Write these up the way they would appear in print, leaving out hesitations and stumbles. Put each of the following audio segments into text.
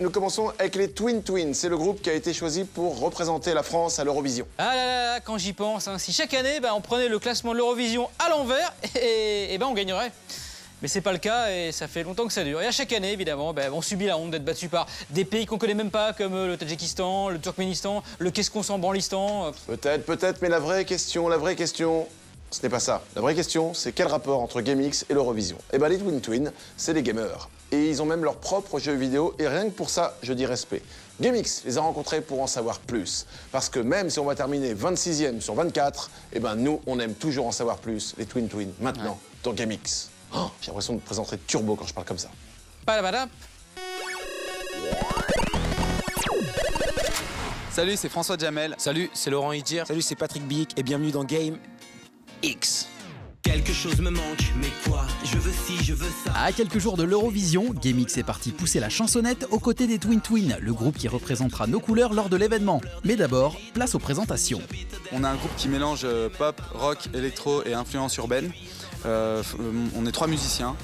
Nous commençons avec les Twin Twins. C'est le groupe qui a été choisi pour représenter la France à l'Eurovision. Ah là là là, quand j'y pense, hein, si chaque année on prenait le classement de l'Eurovision à l'envers, et on gagnerait. Mais c'est pas le cas et ça fait longtemps que ça dure. Et à chaque année, évidemment, on subit la honte d'être battu par des pays qu'on connaît même pas, comme le Tadjikistan, le Turkménistan, le qu'est-ce qu'on s'en branlistan. Peut-être, mais la vraie question, ce n'est pas ça. La vraie question, c'est quel rapport entre GameX et l'Eurovision? Eh ben, les Twin Twins, c'est des gamers. Et ils ont même leur propre jeu vidéo, et rien que pour ça, je dis respect. GameX les a rencontrés pour en savoir plus. Parce que même si on va terminer 26e sur 24, eh ben, nous, on aime toujours en savoir plus, les Twin Twins, maintenant, dans GameX. Oh, j'ai l'impression de me présenter Turbo quand je parle comme ça. Padabadap. Salut, c'est François Jamel. Salut, c'est Laurent Idir. Salut, c'est Patrick Bic et bienvenue dans Game X. Quelque chose me manque, mais quoi? Je veux ci, je veux ça. À quelques jours de l'Eurovision, GameX est parti pousser la chansonnette aux côtés des Twin Twins, le groupe qui représentera nos couleurs lors de l'événement. Mais d'abord, place aux présentations. On a un groupe qui mélange pop, rock, électro et influence urbaine. On est 3 musiciens,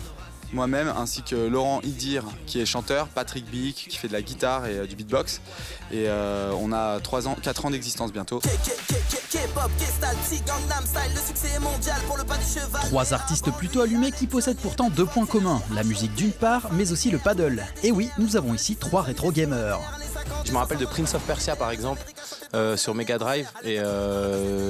moi-même ainsi que Laurent Idir qui est chanteur, Patrick Bic qui fait de la guitare et du beatbox. Et on a 4 ans d'existence bientôt. 3 artistes plutôt allumés qui possèdent pourtant 2 points communs, la musique d'une part, mais aussi le paddle. Et oui, nous avons ici 3 rétro gamers. Je me rappelle de Prince of Persia par exemple, sur Mega Drive, et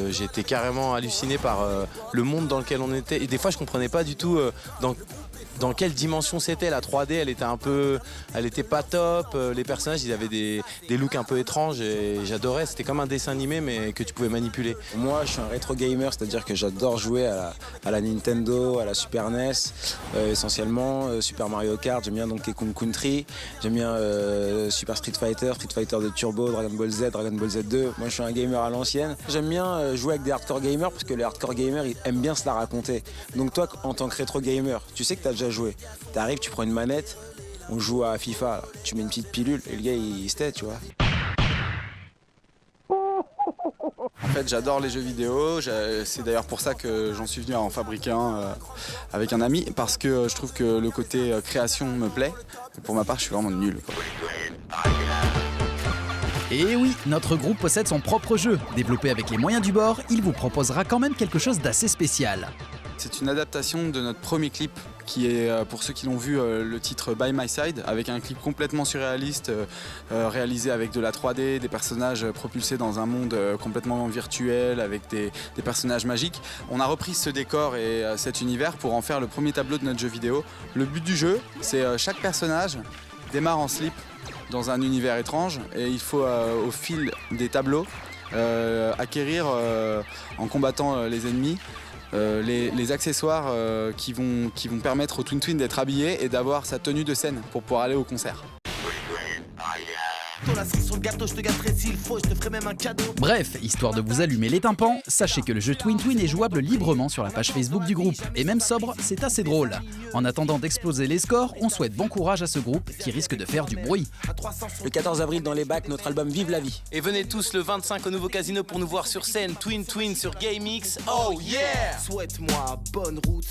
j'ai été carrément halluciné par le monde dans lequel on était. Et des fois je comprenais pas du tout dans quelle dimension c'était. La 3D, elle était pas top. Les personnages, ils avaient des looks un peu étranges et j'adorais. C'était comme un dessin animé mais que tu pouvais manipuler. Moi, je suis un rétro gamer, c'est-à-dire que j'adore jouer à la Nintendo, à la Super NES, essentiellement Super Mario Kart. J'aime bien Donkey Kong Country, j'aime bien Super Street Fighter de Turbo, Dragon Ball Z, Dragon Ball Z2. Moi, je suis un gamer à l'ancienne. J'aime bien jouer avec des hardcore gamers parce que les hardcore gamers, ils aiment bien se la raconter. Donc toi, en tant que rétro gamer, tu sais que t'as déjà joué. T'arrives, tu prends une manette, on joue à FIFA, là. Tu mets une petite pilule et le gars il se tait, tu vois. En fait, j'adore les jeux vidéo. C'est d'ailleurs pour ça que j'en suis venu à en fabriquer un avec un ami, parce que je trouve que le côté création me plaît. Et pour ma part, je suis vraiment nul, quoi. Et oui, notre groupe possède son propre jeu. Développé avec les moyens du bord, il vous proposera quand même quelque chose d'assez spécial. C'est une adaptation de notre premier clip qui est, pour ceux qui l'ont vu, le titre By My Side, avec un clip complètement surréaliste, réalisé avec de la 3D, des personnages propulsés dans un monde complètement virtuel, avec des personnages magiques. On a repris ce décor et cet univers pour en faire le premier tableau de notre jeu vidéo. Le but du jeu, c'est chaque personnage démarre en slip dans un univers étrange et il faut, au fil des tableaux, acquérir, en combattant les ennemis, les accessoires qui vont permettre au Twin Twin d'être habillé et d'avoir sa tenue de scène pour pouvoir aller au concert. Bref, histoire de vous allumer les tympans, sachez que le jeu Twin Twin est jouable librement sur la page Facebook du groupe. Et même sobre, c'est assez drôle. En attendant d'exploser les scores, on souhaite bon courage à ce groupe qui risque de faire du bruit. Le 14 avril dans les bacs, notre album Vive la vie. Et venez tous le 25 au nouveau casino pour nous voir sur scène, Twin Twin sur GameX. Oh yeah! Souhaite-moi bonne route.